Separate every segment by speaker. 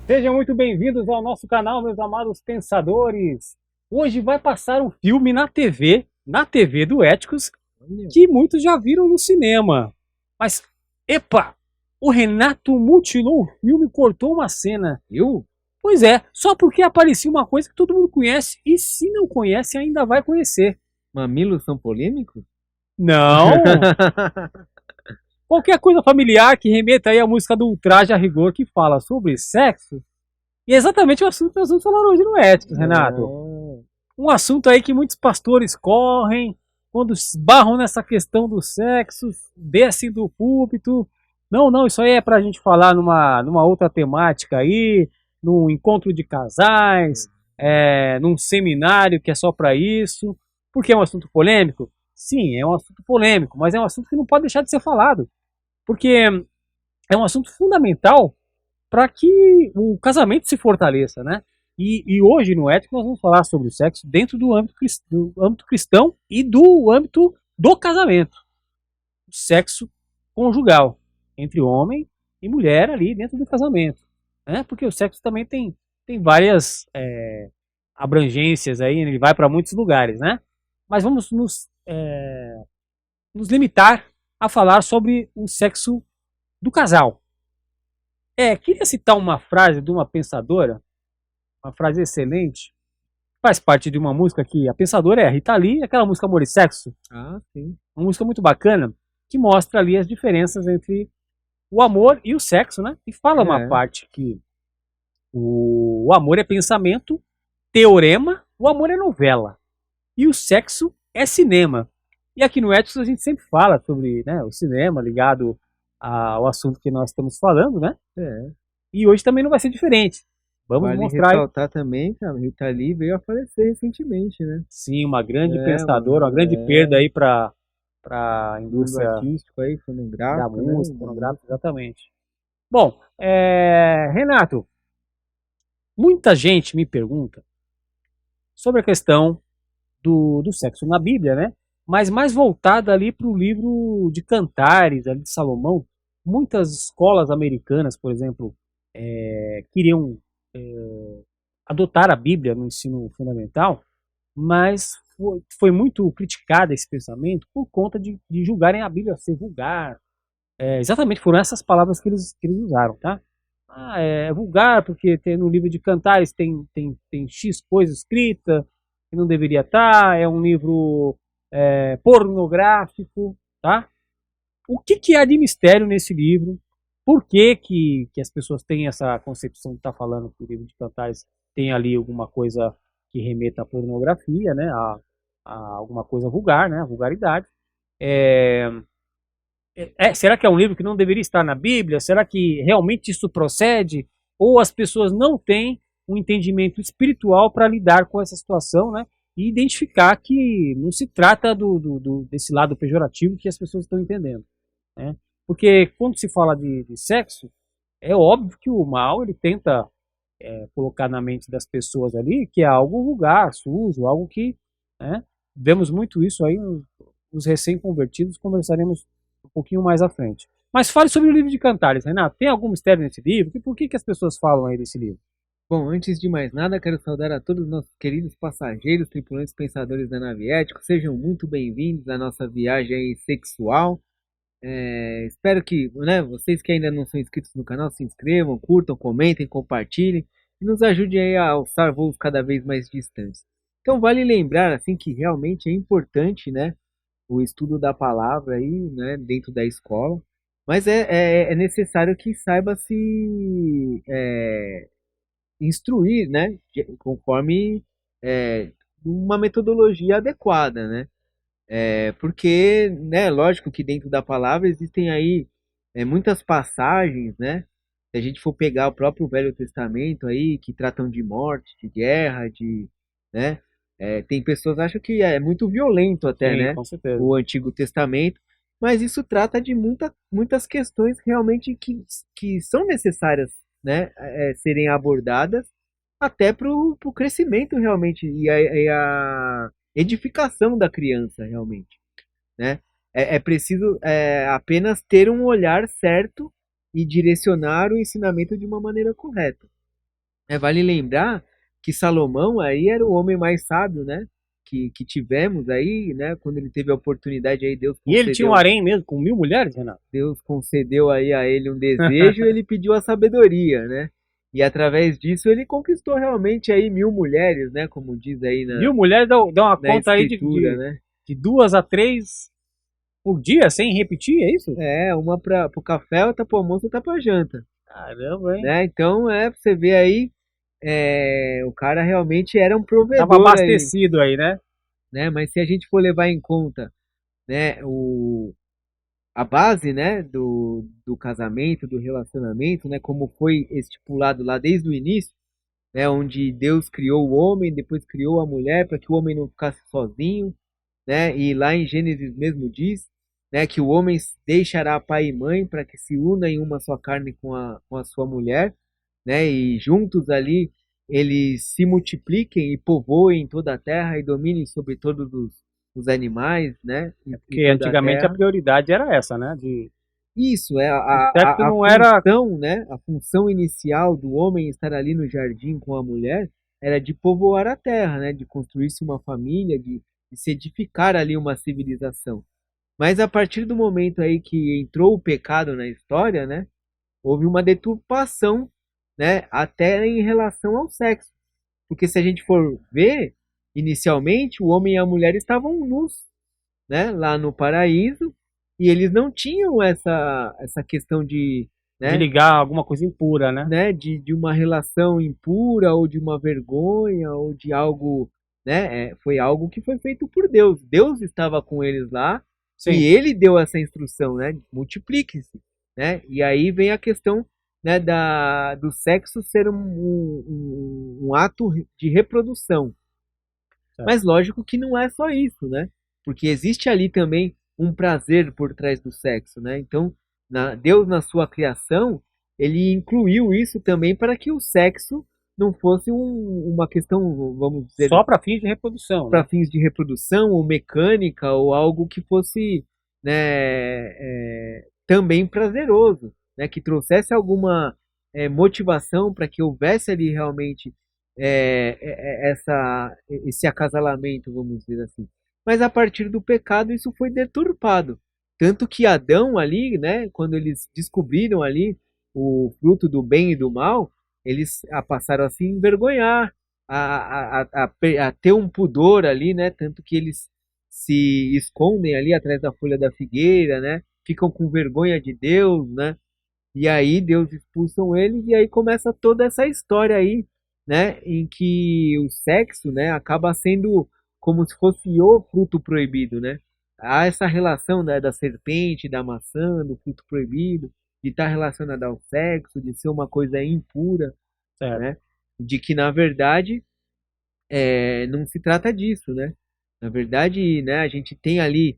Speaker 1: Sejam muito bem-vindos ao nosso canal, meus amados pensadores. Hoje vai passar um filme na TV do Éticos,
Speaker 2: Olha,
Speaker 1: que muitos já viram no cinema. Mas, epa, o Renato mutilou o filme e cortou uma cena.
Speaker 2: eu?
Speaker 1: Pois é, só porque aparecia uma coisa que todo mundo conhece e se não conhece ainda vai conhecer.
Speaker 2: Mamilos são polêmicos?
Speaker 1: Não! Qualquer coisa familiar que remeta aí à música do Ultraje a Rigor que fala sobre sexo. E é exatamente o assunto que nós vamos falar hoje no Éticos, Renato.
Speaker 2: Ah,
Speaker 1: Um assunto aí que muitos pastores correm quando esbarram nessa questão do sexo, descem do púlpito. Não, não, isso aí é pra gente falar numa outra temática aí, num encontro de casais, num seminário que é só para isso. Porque é um assunto polêmico? Sim, é um assunto polêmico, mas é um assunto que não pode deixar de ser falado. Porque é um assunto fundamental para que o casamento se fortaleça, né? E hoje no Ético nós vamos falar sobre o sexo dentro do âmbito cristão e do âmbito do casamento. O sexo conjugal entre homem e mulher ali dentro do casamento. Né? Porque o sexo também tem várias abrangências aí, ele vai para muitos lugares, né? Mas vamos nos limitar a falar sobre o sexo do casal. Queria citar uma frase de uma pensadora, uma frase excelente, faz parte de uma música que a pensadora é a Rita Lee, aquela música Amor e Sexo,
Speaker 2: sim.
Speaker 1: uma música muito bacana, que mostra ali as diferenças entre o amor e o sexo, né? E fala uma
Speaker 2: É,
Speaker 1: parte que o amor é pensamento, teorema, o amor é novela, e o sexo é cinema. E aqui no Ethos a gente sempre fala sobre, né, o cinema ligado ao assunto que nós estamos falando, né?
Speaker 2: é.
Speaker 1: E hoje também não vai ser diferente. Vamos
Speaker 2: Vale
Speaker 1: mostrar.
Speaker 2: ressaltar também que a Rita Lee veio a falecer recentemente, né?
Speaker 1: Sim, uma grande
Speaker 2: É,
Speaker 1: pensadora, uma grande perda
Speaker 2: é,
Speaker 1: aí para a
Speaker 2: mundo
Speaker 1: indústria
Speaker 2: artístico aí,
Speaker 1: da
Speaker 2: fonográfico, né?
Speaker 1: música,
Speaker 2: Da
Speaker 1: fonográfica,
Speaker 2: música.
Speaker 1: exatamente. Bom, Renato, muita gente me pergunta sobre a questão do sexo na Bíblia, né? Mas mais voltada ali para o livro de Cantares, ali de Salomão. Muitas escolas americanas, por exemplo, queriam adotar a Bíblia no ensino fundamental, mas foi muito criticado esse pensamento por conta de julgarem a Bíblia ser vulgar. Exatamente, foram essas palavras que eles usaram, tá? Ah, é vulgar porque no livro de Cantares tem X coisa escrita que não deveria estar, é um livro pornográfico, tá? O que há de mistério nesse livro? Por que as pessoas têm essa concepção de estar falando que o livro de Cantares tem ali alguma coisa que remeta à pornografia, né? A alguma coisa vulgar, né? A vulgaridade. É, será que é um livro que não deveria estar na Bíblia? Será que realmente isso procede? Ou as pessoas não têm um entendimento espiritual para lidar com essa situação, né? E identificar que não se trata desse lado pejorativo que as pessoas estão entendendo, né? Porque quando se fala de sexo, é óbvio que o mal ele tenta colocar na mente das pessoas ali que é algo vulgar, sujo, algo que, né, vemos muito isso aí nos recém-convertidos, conversaremos um pouquinho mais à frente. Mas fale sobre o livro de Cantares, Renato. Tem algum mistério nesse livro? E por que as pessoas falam aí desse livro?
Speaker 2: Bom, antes de mais nada, quero saudar a todos os nossos queridos passageiros, tripulantes, pensadores da nave ética. Sejam muito bem-vindos à nossa viagem aí sexual. Espero que, né, vocês que ainda não são inscritos no canal se inscrevam, curtam, comentem, compartilhem e nos ajudem aí a alçar voos cada vez mais distantes. Então vale lembrar assim que realmente é importante, né, o estudo da palavra aí, né, dentro da escola, mas é necessário que saiba se instruir, né, conforme uma metodologia adequada, né? Porque, né, lógico que dentro da palavra existem aí muitas passagens, né? Se a gente for pegar o próprio Velho Testamento aí, que tratam de morte, de guerra, né? Tem pessoas que acham que é muito violento até,
Speaker 1: Sim,
Speaker 2: né?
Speaker 1: com certeza.
Speaker 2: O Antigo Testamento, mas isso trata de muitas questões realmente que são necessárias, né? Serem abordadas até para o crescimento realmente e a edificação da criança realmente, né? É preciso apenas ter um olhar certo e direcionar o ensinamento de uma maneira correta. Vale lembrar que Salomão aí era o homem mais sábio, né? Que tivemos aí, né? Quando ele teve a oportunidade aí,
Speaker 1: E ele tinha um harém mesmo com 1000 mulheres, Renato?
Speaker 2: Deus concedeu aí a ele um desejo, ele pediu a sabedoria, né? E através disso ele conquistou realmente aí 1000 mulheres, né? Como diz aí
Speaker 1: 1000 mulheres dá uma
Speaker 2: na
Speaker 1: conta aí
Speaker 2: escritura, né?
Speaker 1: de 2 a 3 por dia, sem repetir, é isso?
Speaker 2: Uma para o café, outra para o almoço, outra para janta,
Speaker 1: Caramba, hein?
Speaker 2: né? Então, pra você ver aí, o cara realmente era um
Speaker 1: Tava
Speaker 2: provedor aí,
Speaker 1: abastecido aí, né?
Speaker 2: né? Mas se a gente for levar em conta, né, a base, né, do casamento, do relacionamento, né, como foi estipulado lá desde o início, né, onde Deus criou o homem, depois criou a mulher para que o homem não ficasse sozinho, né? E lá em Gênesis mesmo diz, né, que o homem deixará pai e mãe para que se una em uma só carne com a sua mulher, né? E juntos ali eles se multipliquem e povoem toda a terra e dominem sobre todos os animais, né? E
Speaker 1: Porque
Speaker 2: toda a
Speaker 1: antigamente a
Speaker 2: terra.
Speaker 1: prioridade era essa, né?
Speaker 2: Isso é
Speaker 1: O sexo
Speaker 2: a
Speaker 1: não era.
Speaker 2: função, né? A função inicial do homem estar ali no jardim com a mulher era de povoar a terra, né? De construir-se uma família, de se edificar ali uma civilização. Mas a partir do momento aí que entrou o pecado na história, né? Houve uma deturpação, né? Até em relação ao sexo. Porque se a gente for ver, inicialmente o homem e a mulher estavam nus, né, lá no paraíso, e eles não tinham essa questão
Speaker 1: De
Speaker 2: né,
Speaker 1: ligar alguma coisa impura, né?
Speaker 2: de uma relação impura ou de uma vergonha ou de algo, né, foi algo que foi feito por Deus. Deus estava com eles lá e
Speaker 1: Sim,
Speaker 2: ele deu essa instrução, né, multiplique-se, né? E aí vem a questão, né, do sexo ser um ato de reprodução.
Speaker 1: certo.
Speaker 2: Mas lógico que não é só isso, né? Porque existe ali também um prazer por trás do sexo, né? Então, Deus na sua criação, ele incluiu isso também para que o sexo não fosse uma questão, vamos dizer,
Speaker 1: Só para fins de reprodução,
Speaker 2: para
Speaker 1: né?
Speaker 2: fins de reprodução ou mecânica ou algo que fosse, né, também prazeroso, né, que trouxesse alguma motivação para que houvesse ali realmente esse acasalamento, vamos dizer assim. Mas a partir do pecado isso foi deturpado, tanto que Adão ali, né, quando eles descobriram ali o fruto do bem e do mal, eles passaram a se envergonhar, a ter um pudor ali, né? Tanto que eles se escondem ali atrás da folha da figueira, né? Ficam com vergonha de Deus, né? E aí Deus expulsam eles e aí começa toda essa história aí, né? Em que o sexo, né? Acaba sendo como se fosse o fruto proibido, né? Há essa relação, né, da serpente, da maçã, do fruto proibido, de estar relacionada ao sexo, de ser uma coisa impura,
Speaker 1: Certo.
Speaker 2: né? De que na verdade não se trata disso, né? Na verdade, né, a gente tem ali,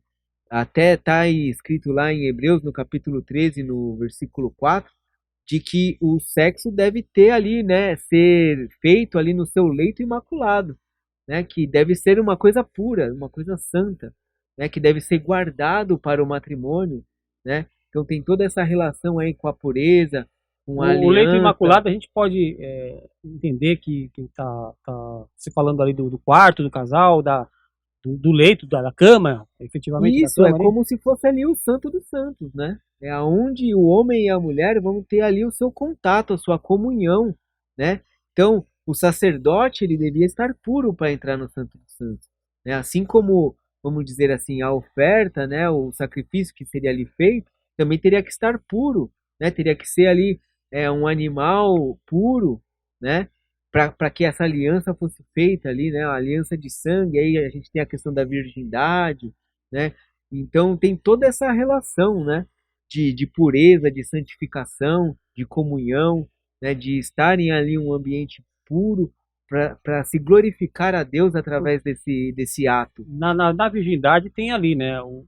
Speaker 2: até está escrito lá em Hebreus, no capítulo 13, no versículo 4, de que o sexo deve ter ali, né, ser feito ali no seu leito imaculado, né, que deve ser uma coisa pura, uma coisa santa, né, que deve ser guardado para o matrimônio, né? Então tem toda essa relação aí com a pureza, com a
Speaker 1: O leito
Speaker 2: aliança.
Speaker 1: imaculado a gente pode entender que tá se falando ali do quarto do casal, do leito, da cama, efetivamente da
Speaker 2: Isso é
Speaker 1: cama ali.
Speaker 2: como se fosse ali o Santo dos Santos, né? É aonde o homem e a mulher vão ter ali o seu contato, a sua comunhão, né? Então, o sacerdote ele devia estar puro para entrar no Santo dos Santos, né? Assim como, vamos dizer assim, a oferta, né, o sacrifício que seria ali feito, também teria que estar puro, né? Teria que ser ali um animal puro, né? Para que essa aliança fosse feita ali, né? A aliança de sangue, aí a gente tem a questão da virgindade, né? Então tem toda essa relação, né? De pureza, de santificação, de comunhão, né? De estarem ali em um ambiente puro para se glorificar a Deus através desse ato.
Speaker 1: Na virgindade tem ali, né, o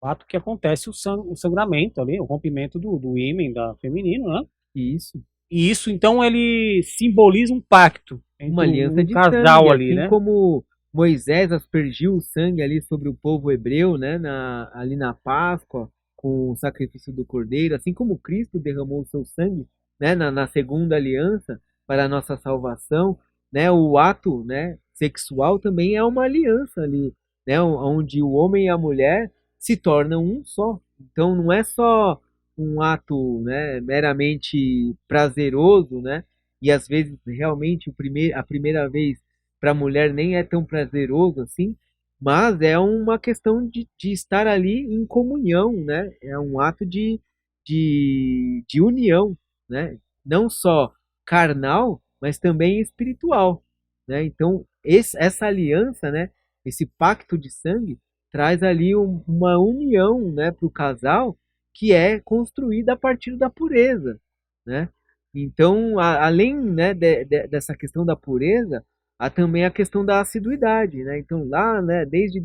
Speaker 1: fato que acontece o sangramento ali, o rompimento do ímen da feminino, né?
Speaker 2: Isso.
Speaker 1: E isso, então, ele simboliza um pacto
Speaker 2: Uma
Speaker 1: entre
Speaker 2: aliança
Speaker 1: um
Speaker 2: de sangue,
Speaker 1: casal ali,
Speaker 2: assim
Speaker 1: né?
Speaker 2: como Moisés aspergiu o sangue ali sobre o povo hebreu, né, ali na Páscoa, com o sacrifício do cordeiro, assim como Cristo derramou o seu sangue, né, na segunda aliança, para a nossa salvação, né? O ato, né, sexual também é uma aliança ali, né? Onde o homem e a mulher se tornam um só. Então não é só um ato, né, meramente prazeroso, né? E às vezes realmente a primeira vez para a mulher nem é tão prazeroso assim, mas é uma questão de estar ali em comunhão, né? É um ato de união, né? Não só carnal, mas também espiritual, né? Então, essa aliança, né? Esse pacto de sangue traz ali uma união, né, para o casal que é construída a partir da pureza, né? Então, além, né, dessa questão da pureza, há também a questão da assiduidade, né? Então, lá, né, desde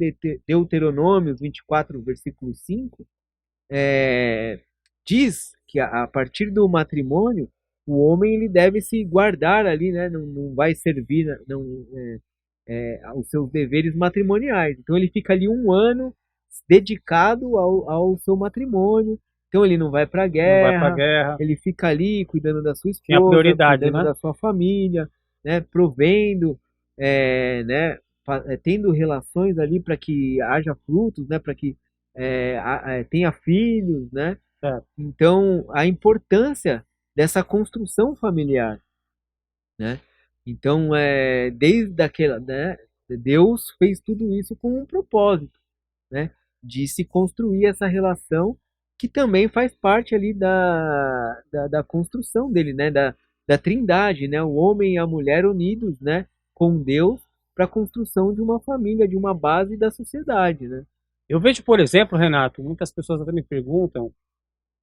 Speaker 2: Deuteronômio 24, versículo 5, é, diz que a partir do matrimônio, o homem ele deve se guardar ali, né? Não vai servir, não, aos seus deveres matrimoniais. Então, ele fica ali um ano dedicado ao seu matrimônio. Então, ele não vai para a
Speaker 1: Não vai pra
Speaker 2: guerra,
Speaker 1: guerra.
Speaker 2: ele fica ali cuidando da sua
Speaker 1: Tinha
Speaker 2: esposa,
Speaker 1: prioridade,
Speaker 2: cuidando
Speaker 1: né?
Speaker 2: da sua família, né? Provendo, né? Tendo relações ali para que haja frutos, né? Para que tenha filhos, né?
Speaker 1: Certo.
Speaker 2: Então, a importância dessa construção familiar, né? Então, desde aquela, né? Deus fez tudo isso com um propósito, né? De se construir essa relação que também faz parte ali da construção dele, né? Da trindade, né? O homem e a mulher unidos, né? Com Deus para a construção de uma família, de uma base da sociedade, né?
Speaker 1: Eu vejo, por exemplo, Renato, muitas pessoas até me perguntam,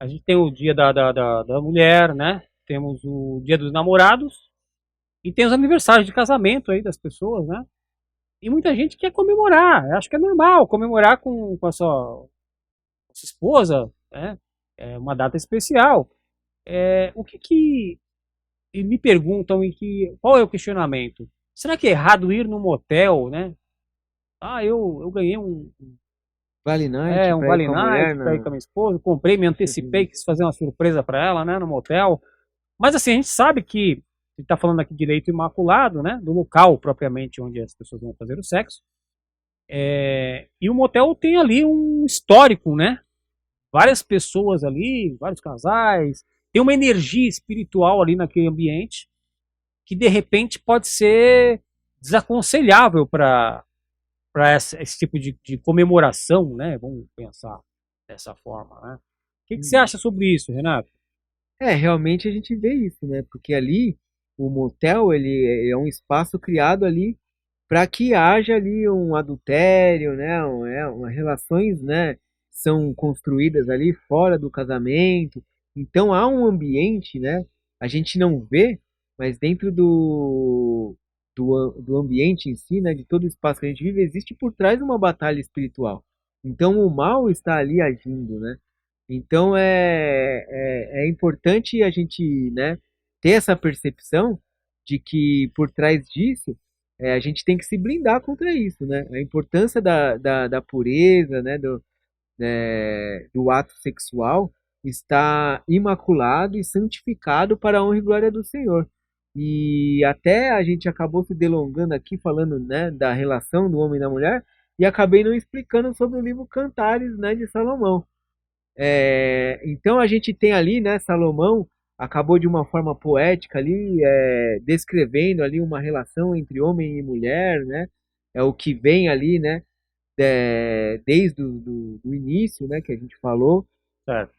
Speaker 1: a gente tem o dia da mulher, né? Temos o dia dos namorados e tem os aniversários de casamento aí das pessoas, né? E muita gente quer comemorar, eu acho que é normal comemorar com a sua esposa, né? É uma data especial. O que e me perguntam qual é o questionamento? Será que é errado ir num motel, né? Ah, eu ganhei
Speaker 2: Vale night
Speaker 1: um
Speaker 2: para ir
Speaker 1: Vale
Speaker 2: com a mulher
Speaker 1: Night pra ir com a minha esposa, comprei, me antecipei, quis fazer uma surpresa para ela, né, no motel. Mas assim, a gente sabe que, a gente tá falando aqui de direito imaculado, né, do local propriamente onde as pessoas vão fazer o sexo. E o motel tem ali um histórico, né? Várias pessoas ali, vários casais, tem uma energia espiritual ali naquele ambiente que de repente pode ser desaconselhável para esse tipo de comemoração, né? Vamos pensar dessa forma, né? O que você acha sobre isso, Renato?
Speaker 2: Realmente a gente vê isso, né? Porque ali o motel ele é um espaço criado ali para que haja ali um adultério, né? Relações, né? São construídas ali fora do casamento. Então há um ambiente, né? A gente não vê, mas dentro do ambiente em si, né? De todo o espaço que a gente vive, existe por trás uma batalha espiritual. Então o mal está ali agindo, né? Então é importante a gente, né, ter essa percepção de que por trás disso a gente tem que se blindar contra isso, né? A importância da pureza, né, do ato sexual está imaculado e santificado para a honra e glória do Senhor. E até a gente acabou se delongando aqui falando, né, da relação do homem e da mulher e acabei não explicando sobre o livro Cantares, né, de Salomão. Então a gente tem ali, né, Salomão acabou de uma forma poética ali, descrevendo ali uma relação entre homem e mulher, né? É o que vem ali, né, desde do início, né, que a gente falou.
Speaker 1: Certo.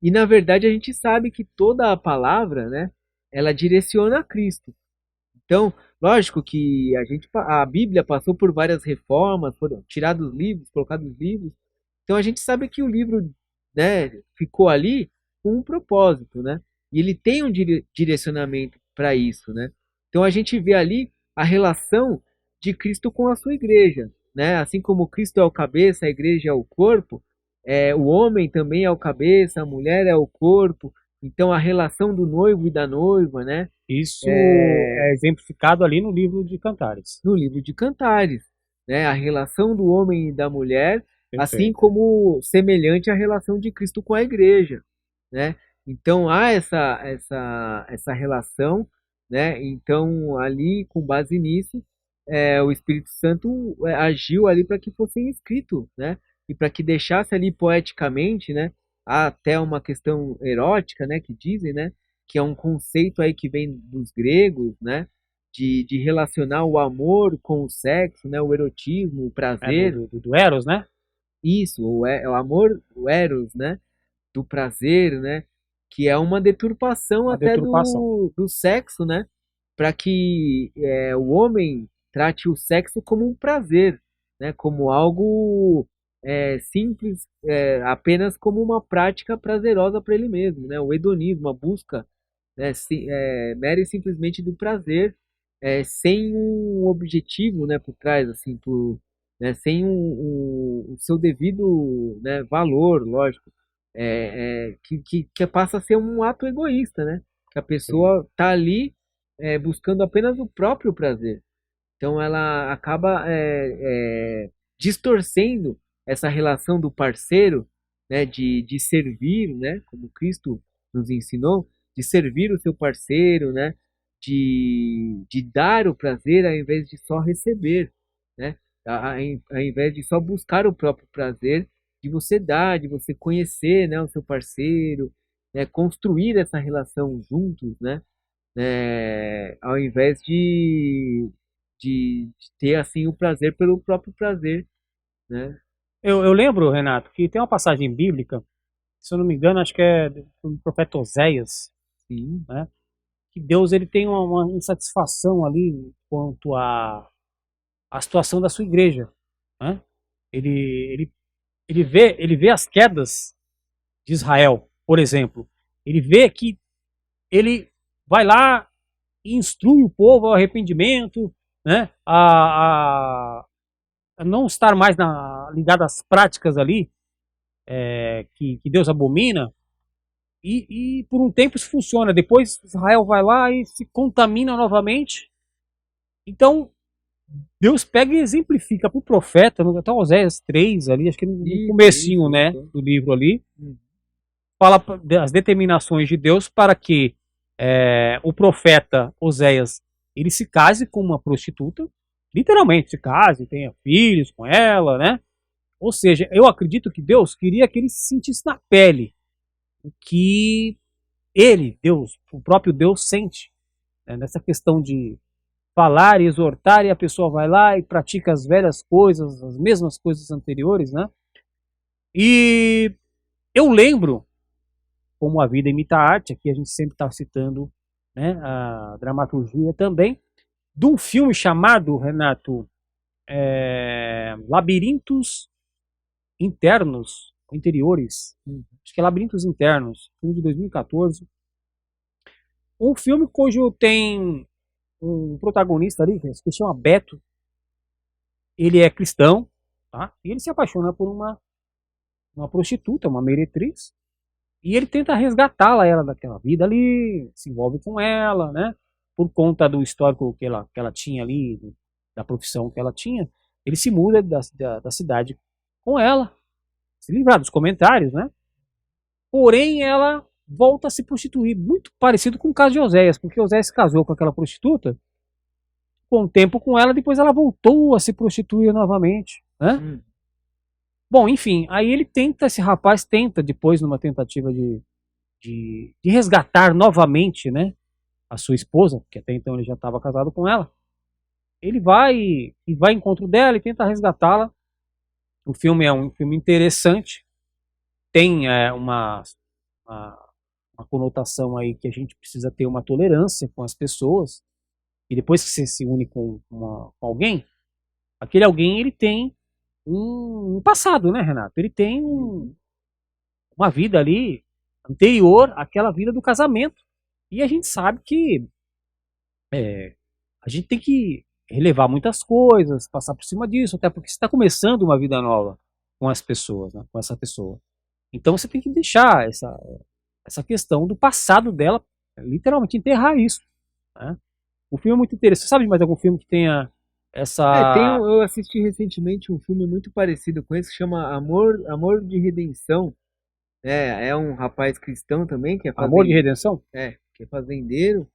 Speaker 2: E na verdade a gente sabe que toda a palavra, né, ela direciona a Cristo. Então, lógico que a Bíblia passou por várias reformas, foram tirados livros, colocados livros. Então a gente sabe que o livro, né, ficou ali com um propósito, né? E ele tem um direcionamento para isso, né? Então a gente vê ali a relação de Cristo com a sua igreja, né? Assim como Cristo é o cabeça, a igreja é o corpo, o homem também é o cabeça, a mulher é o corpo. Então a relação do noivo e da noiva, né?
Speaker 1: Isso é exemplificado ali no livro de Cantares.
Speaker 2: No livro de Cantares, né? A relação do homem e da mulher, assim
Speaker 1: Perfeito.
Speaker 2: como semelhante à relação de Cristo com a igreja, né? Então há essa relação né? Então, ali, com base nisso, o Espírito Santo agiu ali para que fosse escrito, né? E para que deixasse ali poeticamente, né? Há até uma questão erótica, né? Que dizem, né? Que é um conceito aí que vem dos gregos, né? De relacionar o amor com o sexo, né? O erotismo, o
Speaker 1: É do,
Speaker 2: prazer.
Speaker 1: do Eros, né?
Speaker 2: Isso, o amor, o eros, né? Do prazer, né? Que é uma deturpação
Speaker 1: Uma
Speaker 2: até
Speaker 1: deturpação.
Speaker 2: do sexo, né? Para que o homem trate o sexo como um prazer, né? Como algo simples, apenas como uma prática prazerosa para ele mesmo, né? O hedonismo, a busca, né? Mera e simplesmente do prazer, sem um objetivo, né? Por trás, assim, né? Sem o seu devido, né? Valor, lógico, que passa a ser um ato egoísta, né? Que a
Speaker 1: Sim.
Speaker 2: pessoa tá ali buscando apenas o próprio prazer. Então ela acaba distorcendo essa relação do parceiro, né, de servir, né, como Cristo nos ensinou, de servir o seu parceiro, né, de dar o prazer ao invés de só receber, né, ao invés de só buscar o próprio prazer, de você dar, de você conhecer, né, o seu parceiro, né, construir essa relação juntos, né, ao invés de ter assim o prazer pelo próprio prazer, né?
Speaker 1: Eu lembro, Renato, que tem uma passagem bíblica, se eu não me engano, acho que é do profeta Oséias,
Speaker 2: Sim,
Speaker 1: né? Que Deus ele tem uma insatisfação ali quanto à situação da sua igreja, né? Ele, ele, ele vê as quedas de Israel, por exemplo. Ele vê que ele vai lá e instrui o povo ao arrependimento, né? A não estar mais ligado às práticas ali que Deus abomina. E por um tempo isso funciona. Depois Israel vai lá e se contamina novamente. Então Deus pega e exemplifica para o profeta, até Oséias 3 ali, acho que no comecinho, né,
Speaker 2: isso.
Speaker 1: do livro ali,
Speaker 2: Hum.
Speaker 1: fala das determinações de Deus para que o profeta Oséias ele se case com uma prostituta, literalmente se case, tenha filhos com ela, né? Ou seja, eu acredito que Deus queria que ele se sentisse na pele o que ele, Deus, o próprio Deus sente, né? Nessa questão de falar e exortar e a pessoa vai lá e pratica as velhas coisas, as mesmas coisas anteriores, né? E eu lembro como a vida imita a arte, aqui a gente sempre está citando, né, a dramaturgia também, de um filme chamado, Renato, Labirintos Internos, Interiores, acho que é Labirintos Internos, filme de 2014. Um filme cujo tem um protagonista ali, que se chama Beto, ele é cristão, tá? E ele se apaixona por uma prostituta, uma meretriz, e ele tenta resgatá-la ela daquela vida ali, se envolve com ela, né? Por conta do histórico que ela tinha ali, da profissão que ela tinha, ele se muda da cidade com ela, se livrar dos comentários, né? Porém, ela volta a se prostituir, muito parecido com o caso de Oséias, porque Oséias se casou com aquela prostituta, com o tempo com ela, depois ela voltou a se prostituir novamente, né?
Speaker 2: Hum.
Speaker 1: Bom, enfim, aí ele tenta, esse rapaz tenta, depois numa tentativa de resgatar novamente, né, a sua esposa, que até então ele já estava casado com ela. Ele vai e vai ao encontro dela e tenta resgatá-la. O filme é um filme interessante, tem uma, uma conotação aí que a gente precisa ter uma tolerância com as pessoas. E depois que você se une com alguém, aquele alguém ele tem um passado, né, Renato? Ele tem
Speaker 2: Uhum.
Speaker 1: uma vida ali anterior àquela vida do casamento. E a gente sabe que a gente tem que relevar muitas coisas, passar por cima disso, até porque você está começando uma vida nova com as pessoas, né, com essa pessoa. Então você tem que deixar essa questão do passado dela, literalmente enterrar isso. Né? O filme é muito interessante. Você sabe de mais algum filme que tenha essa
Speaker 2: Eu assisti recentemente um filme muito parecido com esse, que chama Amor de Redenção. É um rapaz cristão também,
Speaker 1: amor de redenção?
Speaker 2: que é fazendeiro,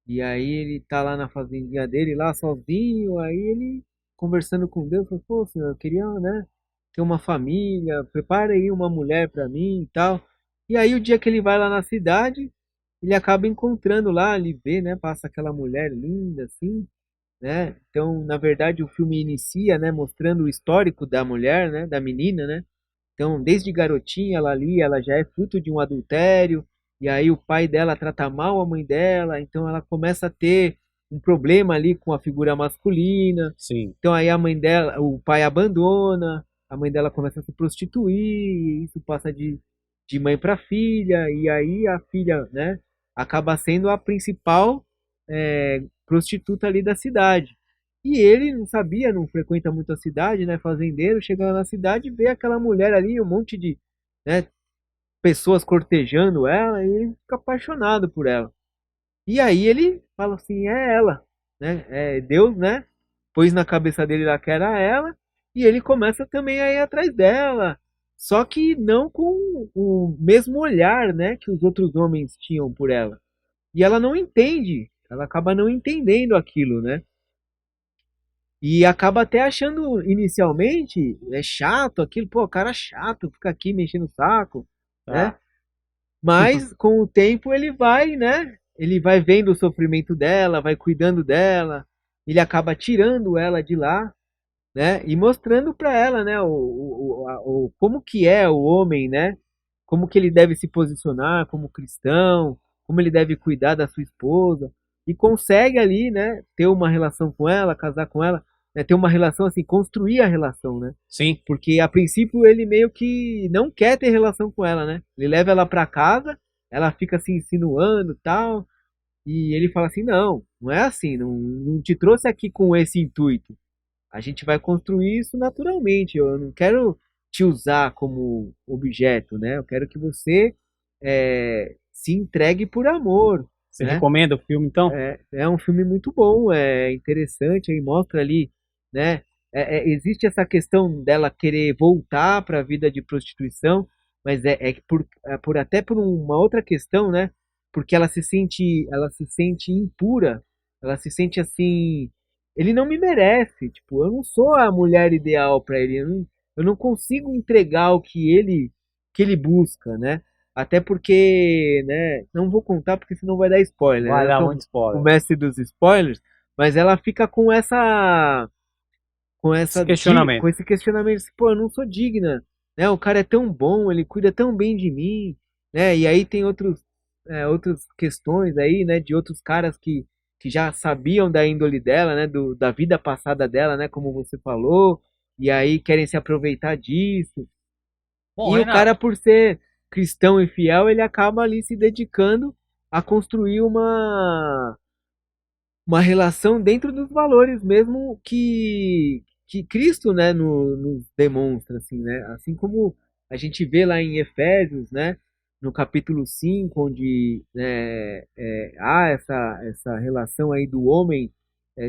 Speaker 2: E aí ele tá lá na fazendinha dele, lá sozinho, aí ele conversando com Deus, falou, pô, senhor, eu queria, né, ter uma família, prepara aí uma mulher pra mim e tal. E aí o dia que ele vai lá na cidade, ele acaba encontrando lá, ele vê, né, passa aquela mulher linda assim, né? Então, na verdade, o filme inicia, né, mostrando o histórico da mulher, né, da menina, né? Então, desde garotinha, ela ali, ela já é fruto de um adultério, e aí o pai dela trata mal a mãe dela, então ela começa a ter um problema ali com a figura masculina.
Speaker 1: Sim.
Speaker 2: Então aí a mãe dela, o pai abandona, a mãe dela começa a se prostituir, e isso passa de mãe para filha, e aí a filha, né, acaba sendo a principal prostituta ali da cidade. E ele não sabia, não frequenta muito a cidade, né? Fazendeiro, chega lá na cidade e vê aquela mulher ali, um monte de, né, pessoas cortejando ela, e ele fica apaixonado por ela. E aí ele fala assim, é ela, né? É Deus, né? Pôs na cabeça dele lá que era ela, e ele começa também a ir atrás dela. Só que não com o mesmo olhar, né, que os outros homens tinham por ela. E ela não entende, ela acaba não entendendo aquilo, né? E acaba até achando inicialmente é chato aquilo, pô, cara chato, fica aqui mexendo o saco, né?
Speaker 1: Tá.
Speaker 2: Mas com o tempo ele vai, né? Ele vai vendo o sofrimento dela, vai cuidando dela, ele acaba tirando ela de lá, né? E mostrando para ela, né? Como que é o homem, né? Como que ele deve se posicionar como cristão, como ele deve cuidar da sua esposa e consegue ali, né? Ter uma relação com ela, casar com ela, né, ter uma relação assim, construir a relação, né?
Speaker 1: Sim.
Speaker 2: Porque a princípio ele meio que não quer ter relação com ela, né? Ele leva ela para casa, ela fica se insinuando, tal, e ele fala assim: "Não, não é assim, não te trouxe aqui com esse intuito. A gente vai construir isso naturalmente. Eu não quero te usar como objeto, né? Eu quero que você se entregue por amor,
Speaker 1: Você
Speaker 2: né?
Speaker 1: recomenda o filme, então?
Speaker 2: É um filme muito bom, é interessante, aí mostra ali, né? Existe essa questão dela querer voltar para a vida de prostituição, mas até por uma outra questão, né? Porque ela se sente impura, ela se sente assim, ele não me merece, tipo, eu não sou a mulher ideal para ele, eu não consigo entregar o que ele busca, né? Até porque, né, não vou contar porque senão vai dar spoiler,
Speaker 1: Vai
Speaker 2: né? Eu
Speaker 1: dar
Speaker 2: sou
Speaker 1: muito
Speaker 2: o
Speaker 1: spoiler.
Speaker 2: mestre dos spoilers, mas ela fica
Speaker 1: Esse questionamento.
Speaker 2: com esse questionamento, assim, pô, eu não sou digna, né? O cara é tão bom, ele cuida tão bem de mim, né? E aí tem outras questões aí, né, de outros caras que já sabiam da índole dela, né, da vida passada dela, né, como você falou, e aí querem se aproveitar disso.
Speaker 1: Bom,
Speaker 2: E o
Speaker 1: Renato,
Speaker 2: cara, por ser cristão e fiel, ele acaba ali se dedicando a construir uma relação dentro dos valores mesmo que Cristo, né, nos demonstra, assim, né? Assim como a gente vê lá em Efésios, né, no capítulo 5 onde há essa relação aí do homem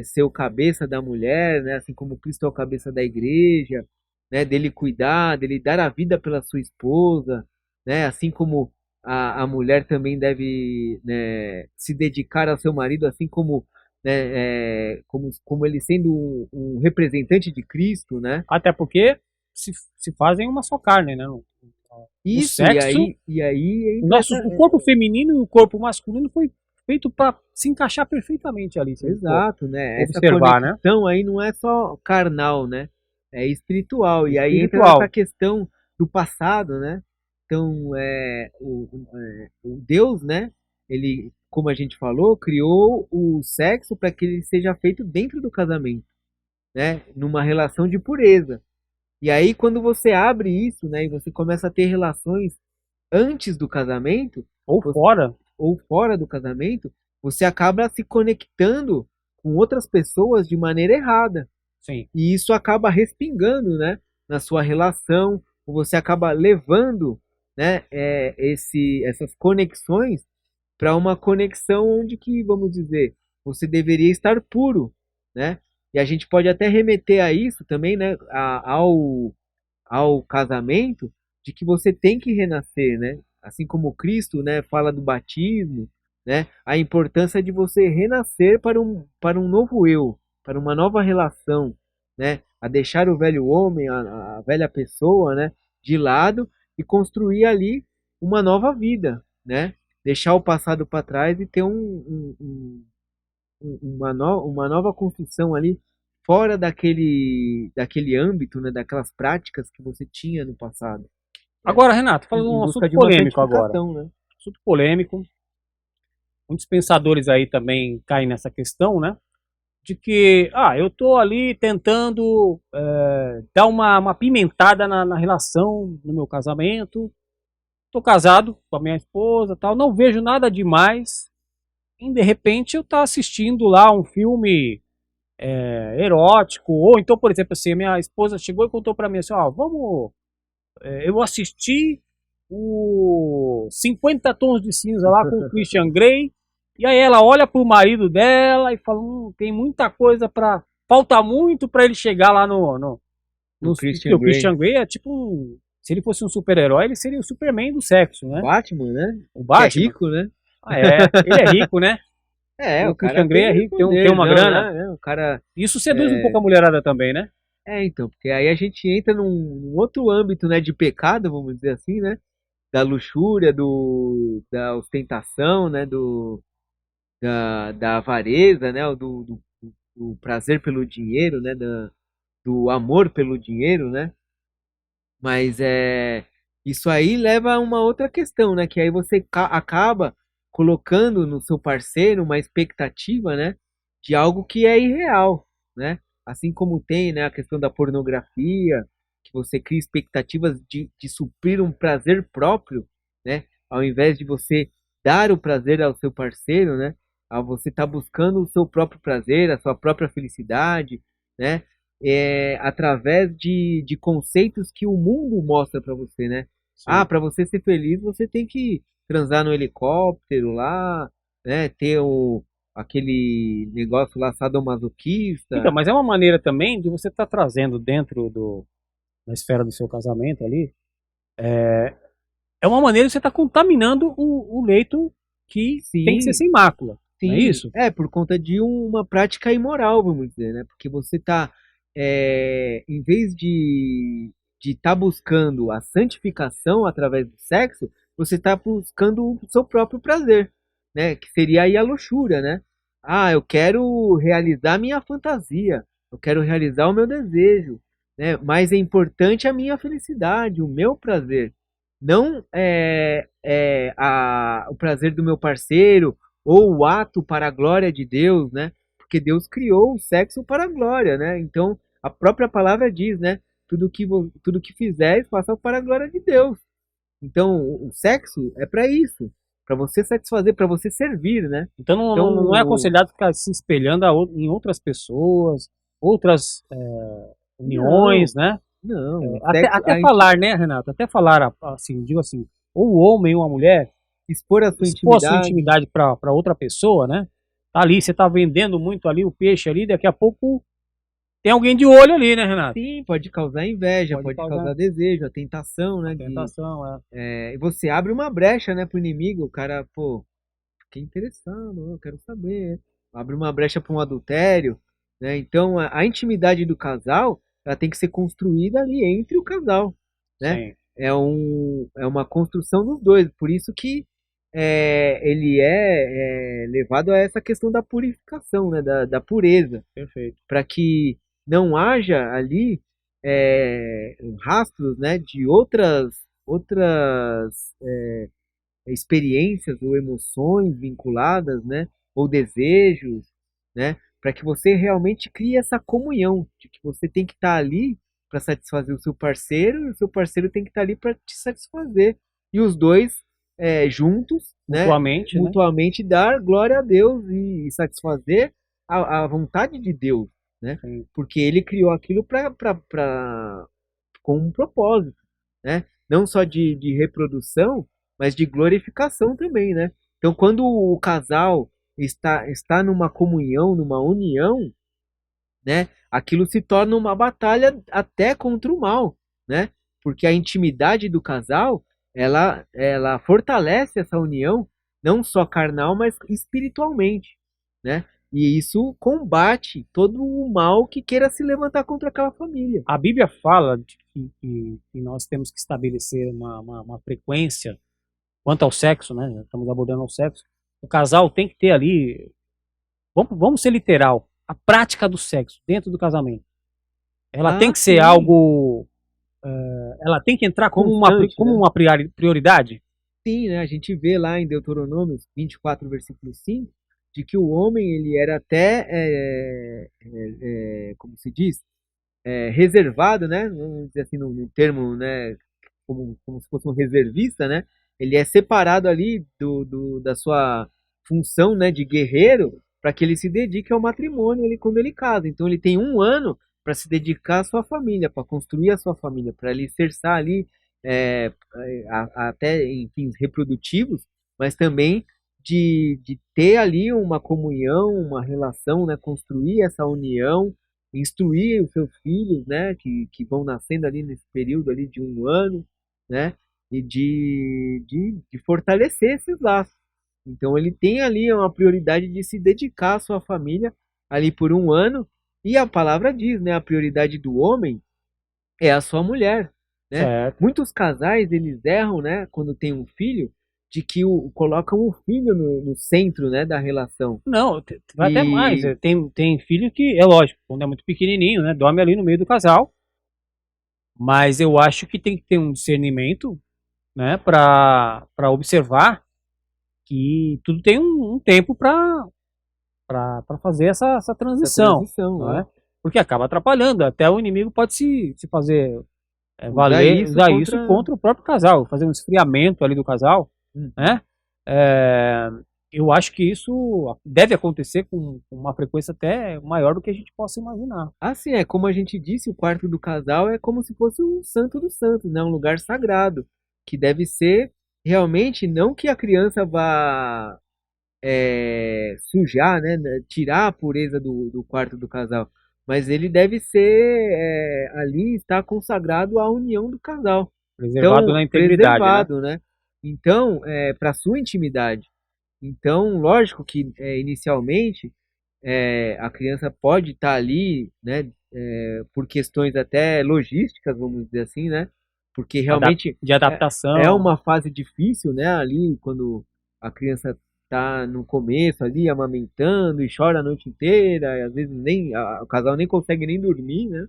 Speaker 2: ser o cabeça da mulher, né, assim como Cristo é o cabeça da igreja, né, dele cuidar, dele dar a vida pela sua esposa, né, assim como a mulher também deve, né, se dedicar ao seu marido, assim como, né, como ele sendo um representante de Cristo, né?
Speaker 1: até porque se fazem uma só carne, né? O
Speaker 2: Isso,
Speaker 1: sexo,
Speaker 2: e aí
Speaker 1: o
Speaker 2: entra
Speaker 1: nosso, o corpo feminino e o corpo masculino foi feito para se encaixar perfeitamente ali, se a gente for
Speaker 2: exato, né? Essa
Speaker 1: observar, né?
Speaker 2: conexão aí não é só carnal, né? É espiritual. E aí entra nessa
Speaker 1: Espiritual.
Speaker 2: questão do passado, né? Então, o Deus, né? Ele, como a gente falou, criou o sexo para que ele seja feito dentro do casamento, né? Numa relação de pureza. E aí, quando você abre isso, né? E você começa a ter relações antes do casamento,
Speaker 1: Ou
Speaker 2: você
Speaker 1: fora.
Speaker 2: ou fora do casamento, você acaba se conectando com outras pessoas de maneira errada.
Speaker 1: Sim.
Speaker 2: E isso acaba respingando, né, na sua relação, ou você acaba levando, né, essas conexões para uma conexão onde que, vamos dizer, você deveria estar puro, né? E a gente pode até remeter a isso também, né, ao casamento, de que você tem que renascer, né? Assim como Cristo, né, fala do batismo, né? A importância de você renascer para um novo eu, para uma nova relação, né? A deixar o velho homem, a velha pessoa, né? De lado e construir ali uma nova vida, né? Deixar o passado para trás e ter uma nova construção ali fora daquele âmbito, né? Daquelas práticas que você tinha no passado, né?
Speaker 1: Agora, Renato, falando
Speaker 2: Em
Speaker 1: um
Speaker 2: busca
Speaker 1: assunto
Speaker 2: de uma
Speaker 1: polêmico agora.
Speaker 2: santificação, né?
Speaker 1: Assunto polêmico. Muitos pensadores aí também caem nessa questão, né? De que, eu tô ali tentando dar uma pimentada na relação, no meu casamento. Tô casado com a minha esposa, tal, não vejo nada demais. E de repente eu tá assistindo lá um filme erótico, ou então, por exemplo, assim, a minha esposa chegou e contou pra mim assim, eu assisti o 50 Tons de Cinza lá com o Christian Grey, e aí ela olha pro marido dela e fala, tem muita coisa pra... Falta muito pra ele chegar lá
Speaker 2: No
Speaker 1: porque
Speaker 2: Christian
Speaker 1: o
Speaker 2: Grey.
Speaker 1: Christian Grey é tipo se ele fosse um super-herói, ele seria o Superman do sexo, né?
Speaker 2: Batman, né?
Speaker 1: O
Speaker 2: Que é
Speaker 1: Batman.
Speaker 2: rico, né?
Speaker 1: Ele é rico, né?
Speaker 2: É,
Speaker 1: O
Speaker 2: o cara
Speaker 1: Christian Grey é
Speaker 2: tem
Speaker 1: rico, tem
Speaker 2: poder,
Speaker 1: uma
Speaker 2: não,
Speaker 1: grana.
Speaker 2: né? O cara.
Speaker 1: Isso seduz um pouco a mulherada também, né?
Speaker 2: Então, porque aí a gente entra num outro âmbito, né, de pecado, vamos dizer assim, né? Da luxúria, da ostentação, né? Da avareza, né? Do prazer pelo dinheiro, né? Do amor pelo dinheiro, né? Mas isso aí leva a uma outra questão, né? Que aí você acaba colocando no seu parceiro uma expectativa, né? De algo que é irreal, né? Assim como tem, né, a questão da pornografia, que você cria expectativas de suprir um prazer próprio, né? Ao invés de você dar o prazer ao seu parceiro, né? Ao você estar buscando o seu próprio prazer, a sua própria felicidade, né? Através de conceitos que o mundo mostra para você, né? Ah,
Speaker 1: Sim.
Speaker 2: para você ser feliz, você tem que transar no helicóptero lá, né? Ter aquele negócio lá
Speaker 1: Então,
Speaker 2: sadomasoquista.
Speaker 1: mas é uma maneira também de você estar trazendo dentro da esfera do seu casamento ali. É uma maneira de você estar contaminando o leito que tem que ser
Speaker 2: Sim,
Speaker 1: sem mácula. Não é
Speaker 2: sim,
Speaker 1: isso?
Speaker 2: por conta de uma prática imoral, vamos dizer, né? Porque você tá, em vez de estar buscando a santificação através do sexo, você está buscando o seu próprio prazer, né? Que seria aí a luxúria, né? Ah, eu quero realizar minha fantasia, eu quero realizar o meu desejo, né? Mas é importante a minha felicidade, o meu prazer, não o prazer do meu parceiro ou o ato para a glória de Deus, né? Porque Deus criou o sexo para a glória, né? Então, a própria palavra diz, né? Tudo que fizeres, faça para a glória de Deus. Então, o sexo é para isso, para você satisfazer, para você servir, né?
Speaker 1: Então não é
Speaker 2: Então,
Speaker 1: aconselhado ficar se espelhando em outras pessoas, outras
Speaker 2: não,
Speaker 1: uniões, né?
Speaker 2: não, o sexo,
Speaker 1: Até falar, né, Renato? Até falar, assim, digo assim, ou o homem ou a mulher
Speaker 2: expor a sua
Speaker 1: expor a sua
Speaker 2: intimidade,
Speaker 1: intimidade para outra pessoa, né? Tá ali, você tá vendendo muito ali o peixe ali, daqui a pouco tem alguém de olho ali, né, Renato?
Speaker 2: sim, pode causar inveja,
Speaker 1: Pode
Speaker 2: pode
Speaker 1: causar
Speaker 2: causar desejo, a tentação,
Speaker 1: uma
Speaker 2: né?
Speaker 1: tentação,
Speaker 2: E você abre uma brecha, né, pro inimigo, o cara, pô, fiquei interessado, eu quero saber. Abre uma brecha para um adultério, né? Então a intimidade do casal, ela tem que ser construída ali entre o casal, né?
Speaker 1: Sim,
Speaker 2: É uma construção dos dois, por isso que ele levado a essa questão da purificação, né? Da pureza,
Speaker 1: perfeito.
Speaker 2: para que não haja ali rastros, né? De outras experiências ou emoções vinculadas, né? Ou desejos, né? Para que você realmente crie essa comunhão de que você tem que estar ali para satisfazer o seu parceiro e o seu parceiro tem que estar ali para te satisfazer. E os dois juntos, né?
Speaker 1: Mutuamente, né?
Speaker 2: Mutuamente dar glória a Deus e satisfazer a vontade de Deus, né?
Speaker 1: Sim.
Speaker 2: Porque ele criou aquilo com um propósito, né? Não só de reprodução, mas de glorificação também, né? Então, quando o casal está numa comunhão, numa união, né? Aquilo se torna uma batalha até contra o mal, né? Porque a intimidade do casal, ela fortalece essa união não só carnal, mas espiritualmente, né? E isso combate todo o mal que queira se levantar contra aquela família.
Speaker 1: A Bíblia fala de que nós temos que estabelecer uma frequência quanto ao sexo, né? Estamos abordando o sexo. O casal tem que ter ali, vamos ser literal, a prática do sexo dentro do casamento. Ela tem
Speaker 2: Ah,
Speaker 1: que ser
Speaker 2: sim,
Speaker 1: algo, ela tem que entrar
Speaker 2: constante,
Speaker 1: como
Speaker 2: né?
Speaker 1: uma prioridade.
Speaker 2: Sim, né? A gente vê lá em Deuteronômio 24, versículo 5, de que o homem ele era até, como se diz, reservado, né? Vamos dizer assim, no termo, né? Como se fosse um reservista, né? Ele é separado ali da sua função, né, de guerreiro para que ele se dedique ao matrimônio ele, quando ele casa. Então ele tem um ano para se dedicar à sua família, para construir a sua família, para alicerçar ali até em fins reprodutivos, mas também de ter ali uma comunhão, uma relação, né, construir essa união, instruir os seus filhos, né, que vão nascendo ali nesse período ali de um ano, né, e de fortalecer esses laços. Então ele tem ali uma prioridade de se dedicar à sua família ali por um ano, e a palavra diz, né, a prioridade do homem é a sua mulher, né?
Speaker 1: Certo.
Speaker 2: Muitos casais eles erram, né, quando tem um filho, de que colocam o filho no centro, né, da relação.
Speaker 1: Não, vai até mais.
Speaker 2: E
Speaker 1: Tem filho que, é lógico, quando é muito pequenininho, né? Dorme ali no meio do casal. Mas eu acho que tem que ter um discernimento, né? Para observar que tudo tem um tempo para fazer essa
Speaker 2: essa
Speaker 1: transição,
Speaker 2: transição,
Speaker 1: não
Speaker 2: né?
Speaker 1: é? Porque acaba atrapalhando. Até o inimigo pode se fazer
Speaker 2: Usar isso
Speaker 1: usar isso
Speaker 2: contra.
Speaker 1: contra o próprio casal, fazer um esfriamento ali do casal,
Speaker 2: Uhum.
Speaker 1: né? É, eu acho que isso deve acontecer com uma frequência até maior do que a gente possa imaginar.
Speaker 2: Assim, é como a gente disse, o quarto do casal é como se fosse um santo dos santos, né? Um lugar sagrado, que deve ser realmente não que a criança vá sujar, né? Tirar a pureza do quarto do casal, mas ele deve ser ali está consagrado à união do casal.
Speaker 1: Preservado
Speaker 2: Então,
Speaker 1: na integridade, né?
Speaker 2: preservado, né? Então, para sua intimidade. Então, lógico que inicialmente a criança pode estar ali, né, por questões até logísticas, vamos dizer assim, né? Porque realmente
Speaker 1: De
Speaker 2: é
Speaker 1: adaptação.
Speaker 2: uma fase difícil, né? Ali quando a criança está no começo ali amamentando e chora a noite inteira, e às vezes nem o casal nem consegue nem dormir, né?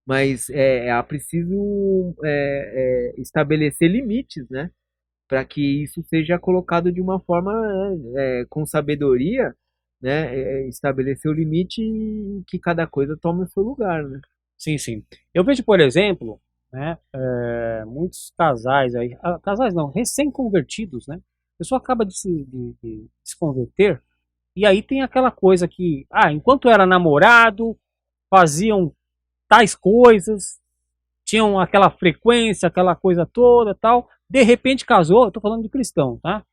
Speaker 2: Mas é preciso estabelecer limites, né? Para que isso seja colocado de uma forma com sabedoria, né? Estabelecer o limite e que cada coisa tome o seu lugar, né?
Speaker 1: Sim, sim. Eu vejo, por exemplo, né, muitos casais aí, casais não, recém-convertidos, né? A pessoa acaba de se converter e aí tem aquela coisa que, enquanto era namorado, faziam tais coisas, tinham aquela frequência, aquela coisa toda, tal. De repente casou, eu tô falando de cristão, tá?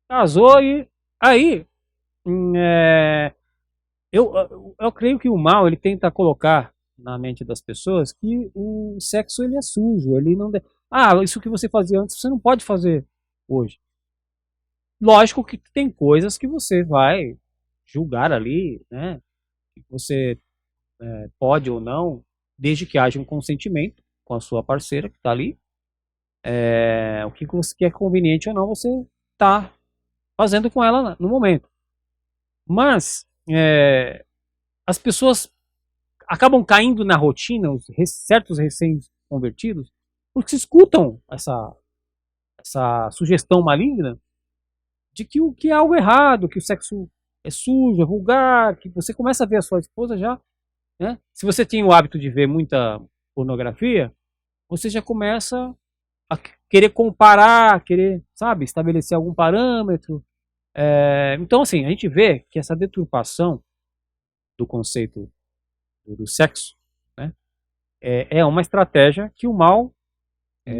Speaker 1: Casou e aí é, eu creio que o mal ele tenta colocar na mente das pessoas que o sexo ele é sujo, ele não isso que você fazia antes você não pode fazer hoje. Lógico que tem coisas que você vai julgar ali, né? Que você pode ou não, desde que haja um consentimento com a sua parceira que está ali, o que você quer conveniente ou não você está fazendo com ela no momento. Mas as pessoas acabam caindo na rotina, certos recém-convertidos, porque escutam essa sugestão maligna de que o que é algo errado, que o sexo é sujo, é vulgar, que você começa a ver a sua esposa já, né? Se você tem o hábito de ver muita pornografia, você já começa a querer comparar, querer, sabe, estabelecer algum parâmetro. Então, assim, a gente vê que essa deturpação do conceito do sexo, né, é uma estratégia que o mal
Speaker 2: Sim.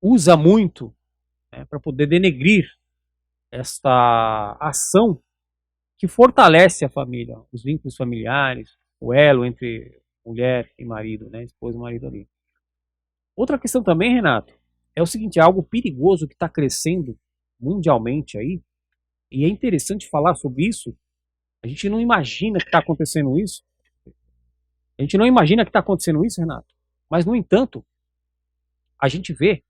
Speaker 1: usa muito, né, para poder denegrir esta ação que fortalece a família, os vínculos familiares, o elo entre mulher e marido, né, esposa e marido ali. Outra questão também, Renato, é o seguinte, é algo perigoso que está crescendo, mundialmente aí, e é interessante falar sobre isso. A gente não imagina que está acontecendo isso. A gente não imagina que está acontecendo isso, Renato. Mas, no entanto, a gente vê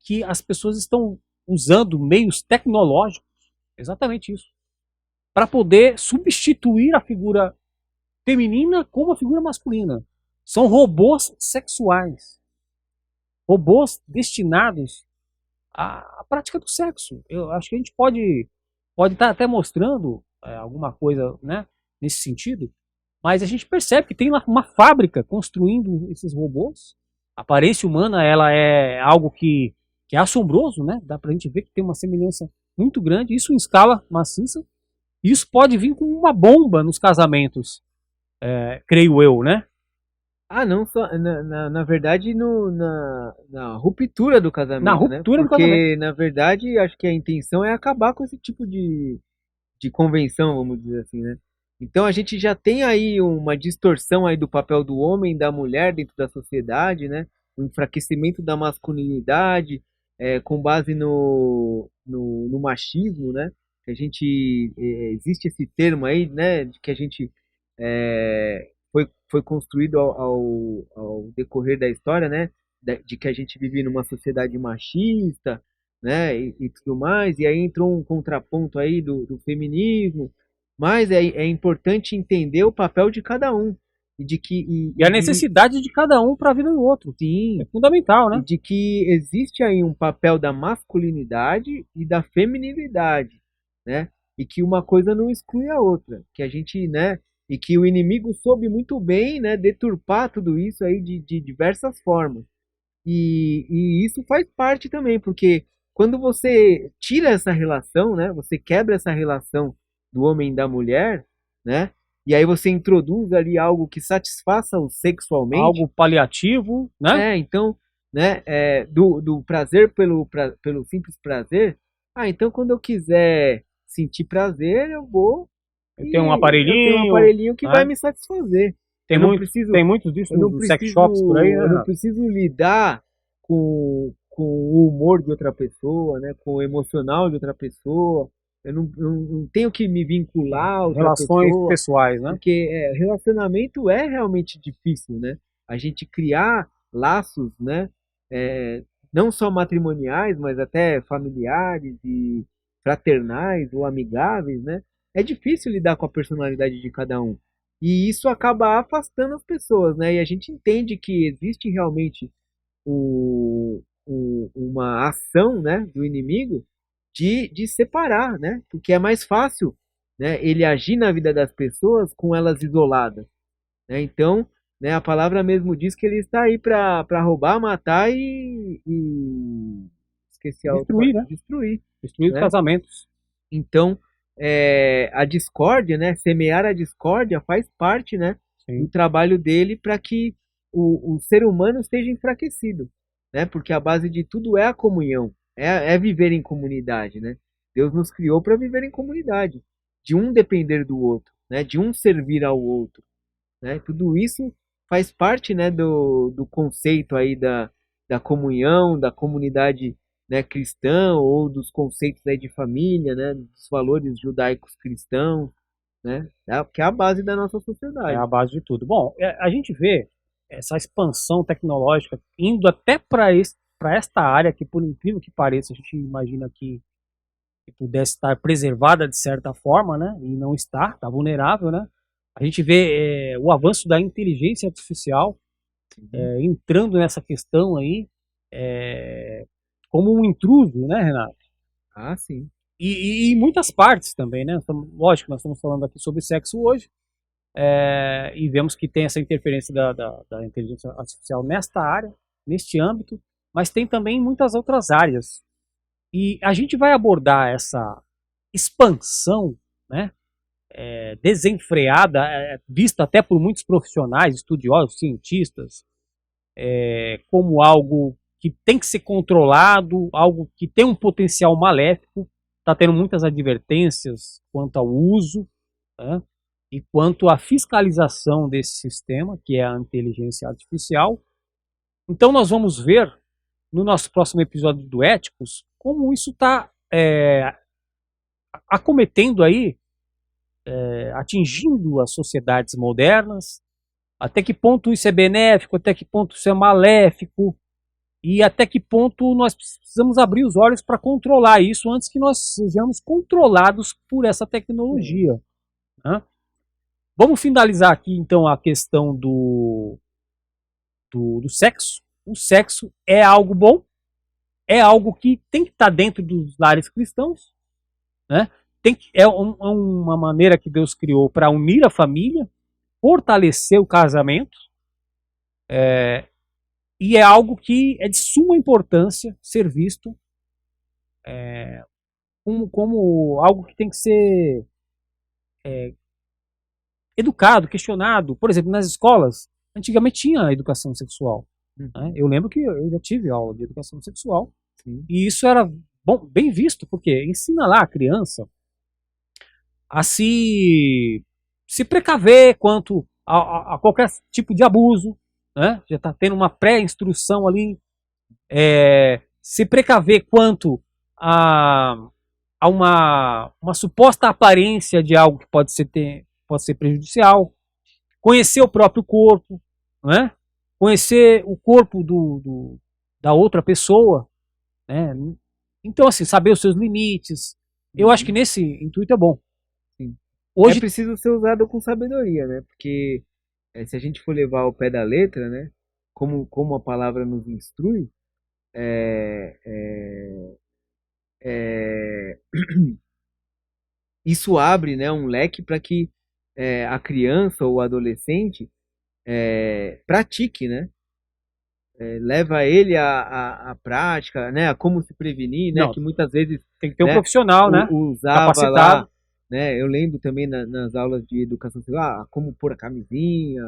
Speaker 1: que as pessoas estão usando meios tecnológicos, exatamente isso, para poder substituir a figura feminina como a figura masculina. São robôs sexuais. Robôs destinados à prática do sexo. Eu acho que a gente pode estar até mostrando alguma coisa, né, nesse sentido, mas a gente percebe que tem uma fábrica construindo esses robôs. A aparência humana, ela é algo que é assombroso, né? Dá pra gente ver que tem uma semelhança muito grande, isso em escala maciça. Isso pode vir com uma bomba nos casamentos, creio eu, né?
Speaker 2: Ah, não só. Na verdade, na ruptura do
Speaker 1: Na
Speaker 2: casamento, né?
Speaker 1: ruptura do casamento.
Speaker 2: Porque, na verdade, acho que a intenção é acabar com esse tipo de convenção, vamos dizer assim, né? Então a gente já tem aí uma distorção aí do papel do homem e da mulher dentro da sociedade, né? O enfraquecimento da masculinidade, com base no machismo, né? Que a gente existe esse termo aí, né? De que a gente foi construído ao decorrer da história, né? De que a gente vive numa sociedade machista, né? E tudo mais. E aí entrou um contraponto aí do feminismo, mas é importante entender o papel de cada um e de que
Speaker 1: E a necessidade de cada um para a vida do outro. É
Speaker 2: sim,
Speaker 1: fundamental,
Speaker 2: e
Speaker 1: né?
Speaker 2: de que existe aí um papel da masculinidade e da feminilidade, né? E que uma coisa não exclui a outra, que a gente, né? E que o inimigo soube muito bem, né? Deturpar tudo isso aí de diversas formas. E isso faz parte também, porque quando você tira essa relação, né? Você quebra essa relação do homem e da mulher, né? E aí você introduz ali algo que satisfaça-o sexualmente,
Speaker 1: Algo paliativo, né?
Speaker 2: então, né, do prazer pelo simples prazer. Ah, então quando eu quiser sentir prazer, eu vou
Speaker 1: Eu tenho um
Speaker 2: e eu tenho um
Speaker 1: aparelhinho,
Speaker 2: aparelhinho que vai
Speaker 1: né?
Speaker 2: me satisfazer.
Speaker 1: Tem, tem muitos disso
Speaker 2: Eu não
Speaker 1: nos sex shops por aí, né,
Speaker 2: eu não
Speaker 1: Renato?
Speaker 2: preciso lidar com o humor de outra pessoa, né, com o emocional de outra pessoa. Eu não tenho que me vincular a outra
Speaker 1: Relações
Speaker 2: pessoa,
Speaker 1: pessoais, né?
Speaker 2: porque relacionamento é realmente difícil, né? A gente criar laços, né? É, não só matrimoniais, mas até familiares e fraternais ou amigáveis, né? É difícil lidar com a personalidade de cada um. E isso acaba afastando as pessoas, né? E a gente entende que existe realmente uma ação, né, do inimigo de separar, né? Porque é mais fácil, né, ele agir na vida das pessoas com elas isoladas, né? Então, né, a palavra mesmo diz que ele está aí para roubar, matar e esqueci a outra,
Speaker 1: Destruir, né?
Speaker 2: destruir,
Speaker 1: Destruir os
Speaker 2: né?
Speaker 1: casamentos.
Speaker 2: Então, a discórdia, né, semear a discórdia faz parte, né, do
Speaker 1: Sim.
Speaker 2: trabalho dele para que o ser humano esteja enfraquecido, né? Porque a base de tudo é a comunhão, é viver em comunidade, né? Deus nos criou para viver em comunidade, de um depender do outro, né? De um servir ao outro, né? Tudo isso faz parte, né, do conceito aí da comunhão, da comunidade, né, cristã, ou dos conceitos aí de família, né, dos valores judaicos cristãos, né, que é a base da nossa
Speaker 1: É a
Speaker 2: sociedade.
Speaker 1: base de tudo. Bom, a gente vê essa expansão tecnológica indo até para esta área que, por incrível que pareça, a gente imagina que pudesse estar preservada de certa forma, né? E não está vulnerável, né? A gente vê o avanço da inteligência artificial
Speaker 2: Uhum.
Speaker 1: entrando nessa questão aí é, como um intruso, né, Renato?
Speaker 2: Ah, sim.
Speaker 1: E em muitas partes também, né? Lógico, nós estamos falando aqui sobre sexo hoje, e vemos que tem essa interferência da inteligência artificial nesta área, neste âmbito, mas tem também muitas outras áreas. E a gente vai abordar essa expansão, né, desenfreada, vista até por muitos profissionais, estudiosos, cientistas, como algo que tem que ser controlado, algo que tem um potencial maléfico. Está tendo muitas advertências quanto ao uso, né, e quanto à fiscalização desse sistema, que é a inteligência artificial. Então nós vamos ver no nosso próximo episódio do Éticos como isso está acometendo aí, atingindo as sociedades modernas, até que ponto isso é benéfico, até que ponto isso é maléfico, e até que ponto nós precisamos abrir os olhos para controlar isso antes que nós sejamos controlados por essa tecnologia. Né? Vamos finalizar aqui então a questão do sexo. O sexo é algo bom, é algo que tem que estar dentro dos lares cristãos, né? Uma maneira que Deus criou para unir a família, fortalecer o casamento, e é algo que é de suma importância ser visto como algo que tem que ser educado, questionado. Por exemplo, nas escolas, antigamente tinha educação sexual. Né? Eu lembro que eu já tive aula de educação sexual. Sim. E isso era bem visto, porque ensina lá a criança a se precaver quanto a qualquer tipo de abuso, né? Já está tendo uma pré-instrução ali, se precaver quanto a uma suposta aparência de algo que pode ser prejudicial, conhecer o próprio corpo, né? Conhecer o corpo da outra pessoa, né? Então, assim, saber os seus limites. Eu acho que nesse intuito é bom.
Speaker 2: Sim. Hoje é preciso ser usado com sabedoria, né? Porque se a gente for levar ao pé da letra, né? Como a palavra nos instrui, isso abre, né, um leque para que a criança ou o adolescente pratique, né? Leva ele à prática, né? A como se prevenir, né?
Speaker 1: Não,
Speaker 2: que muitas vezes
Speaker 1: tem que ter um profissional, né?
Speaker 2: Usava capacitado. Lá, né? Eu lembro também nas aulas de educação sexual, como pôr a camisinha,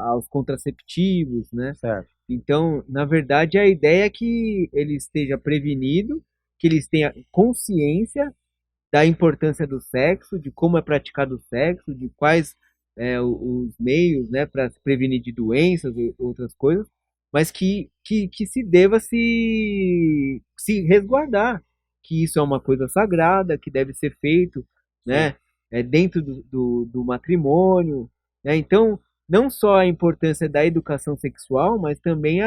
Speaker 2: aos contraceptivos, né?
Speaker 1: Certo.
Speaker 2: Então, na verdade, a ideia é que ele esteja prevenido, que eles tenham consciência da importância do sexo, de como é praticado o sexo, de quais os meios, né, para se prevenir de doenças e outras coisas, mas que se deva se resguardar, que isso é uma coisa sagrada, que deve ser feito, né, dentro do matrimônio, né? Então, não só a importância da educação sexual, mas também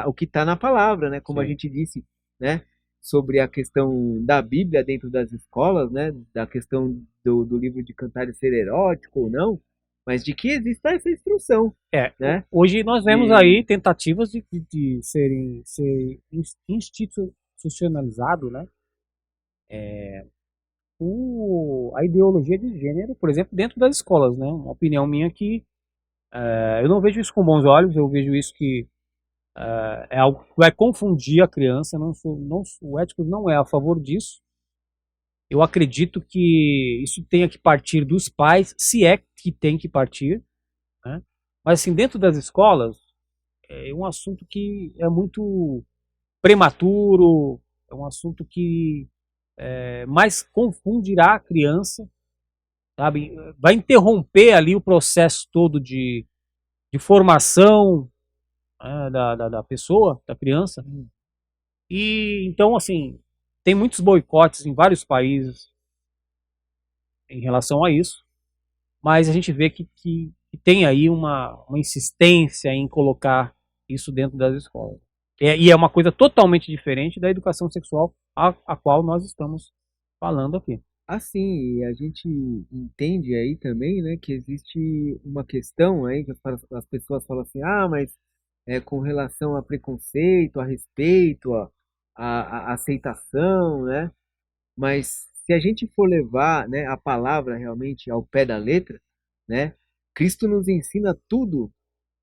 Speaker 2: o que está na palavra, né, como a gente disse, né, sobre a questão da Bíblia dentro das escolas, né, da questão do livro de Cantares ser erótico ou não, mas de que exista essa instrução. Né?
Speaker 1: Hoje nós vemos aí tentativas de ser institucionalizado, né? A ideologia de gênero, por exemplo, dentro das escolas, né? Uma opinião minha que eu não vejo isso com bons olhos, eu vejo isso que é algo que vai confundir a criança. O ético não é a favor disso. Eu acredito que isso tenha que partir dos pais, se é que tem que partir, né? Mas assim, dentro das escolas, é um assunto que é muito prematuro, é um assunto que mais confundirá a criança, sabe? Vai interromper ali o processo todo de formação, né, da pessoa, da criança. E então, assim, tem muitos boicotes em vários países em relação a isso, mas a gente vê que tem aí uma insistência em colocar isso dentro das escolas. E é uma coisa totalmente diferente da educação sexual a qual nós estamos falando aqui.
Speaker 2: Assim, a gente entende aí também, né, que existe uma questão aí que as pessoas falam assim, mas com relação a preconceito, a respeito, a aceitação, né? Mas se a gente for levar, né, a palavra realmente ao pé da letra, né, Cristo nos ensina tudo,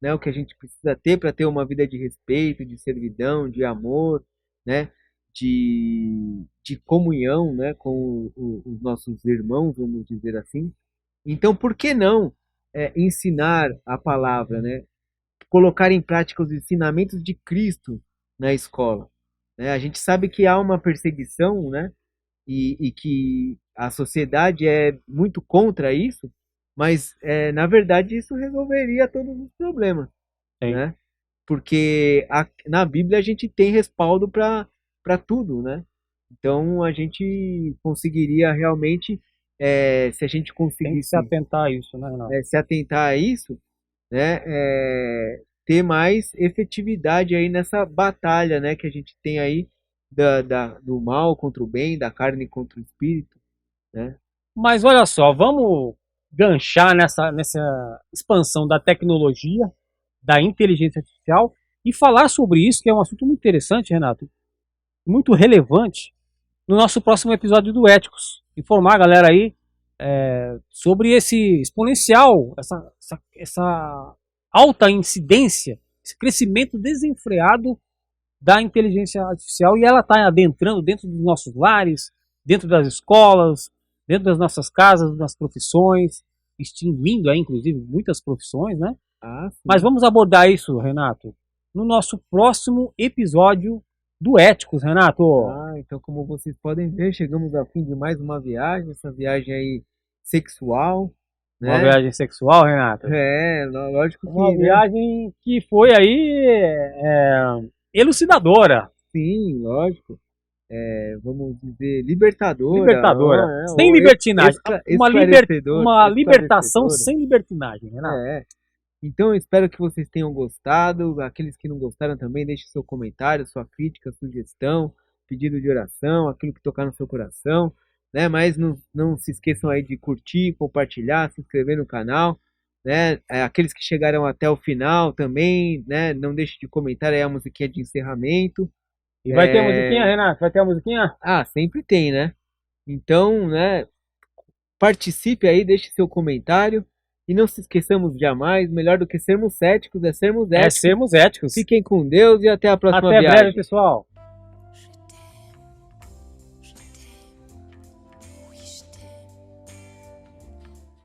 Speaker 2: né, o que a gente precisa ter para ter uma vida de respeito, de servidão, de amor, né, de comunhão, né, com os nossos irmãos, vamos dizer assim. Então, por que não ensinar a palavra, né, colocar em prática os ensinamentos de Cristo na escola? Né? A gente sabe que há uma perseguição, né, e que a sociedade é muito contra isso, mas na verdade isso resolveria todos os problemas, né? Porque na Bíblia a gente tem respaldo para tudo, né? Então a gente conseguiria realmente, se a gente
Speaker 1: Tem que
Speaker 2: conseguisse
Speaker 1: se atentar a isso, né, Renato?
Speaker 2: se atentar a isso, né, ter mais efetividade aí nessa batalha, né, que a gente tem aí do mal contra o bem, da carne contra o espírito, né?
Speaker 1: Mas olha só, vamos ganchar nessa expansão da tecnologia, da inteligência artificial e falar sobre isso, que é um assunto muito interessante, Renato, muito relevante, no nosso próximo episódio do Éticos. Informar a galera aí sobre esse exponencial, essa alta incidência, esse crescimento desenfreado da inteligência artificial, e ela está adentrando dentro dos nossos lares, dentro das escolas, dentro das nossas casas, das profissões, extinguindo aí, inclusive, muitas profissões, né?
Speaker 2: Ah,
Speaker 1: Mas
Speaker 2: sim.
Speaker 1: vamos abordar isso, Renato, no nosso próximo episódio do Éticos, Renato.
Speaker 2: Ah, então como vocês podem ver, chegamos ao fim de mais uma viagem, essa viagem aí sexual,
Speaker 1: Uma
Speaker 2: né?
Speaker 1: viagem sexual, Renato.
Speaker 2: Lógico
Speaker 1: Uma
Speaker 2: que, né?
Speaker 1: viagem que foi aí elucidadora,
Speaker 2: Sim, lógico. Vamos dizer, libertadora,
Speaker 1: libertadora, sem
Speaker 2: ou
Speaker 1: libertinagem. Uma libertação
Speaker 2: esclarecedora.
Speaker 1: sem libertinagem, Renato.
Speaker 2: É. Então eu espero que vocês tenham gostado. Aqueles que não gostaram também, deixe seu comentário, sua crítica, sugestão, pedido de oração, aquilo que tocar no seu coração, né? Mas não se esqueçam aí de curtir, compartilhar, se inscrever no canal, né? Aqueles que chegaram até o final também, né? Não deixe de comentar aí a musiquinha de encerramento.
Speaker 1: E vai ter a musiquinha, Renato? Vai ter a musiquinha?
Speaker 2: Ah, sempre tem, né? Então, né? Participe aí, deixe seu comentário. E não se esqueçamos jamais, melhor do que sermos céticos é sermos
Speaker 1: É
Speaker 2: éticos.
Speaker 1: sermos éticos.
Speaker 2: Fiquem com Deus e até a próxima
Speaker 1: Até breve,
Speaker 2: viagem.
Speaker 1: pessoal.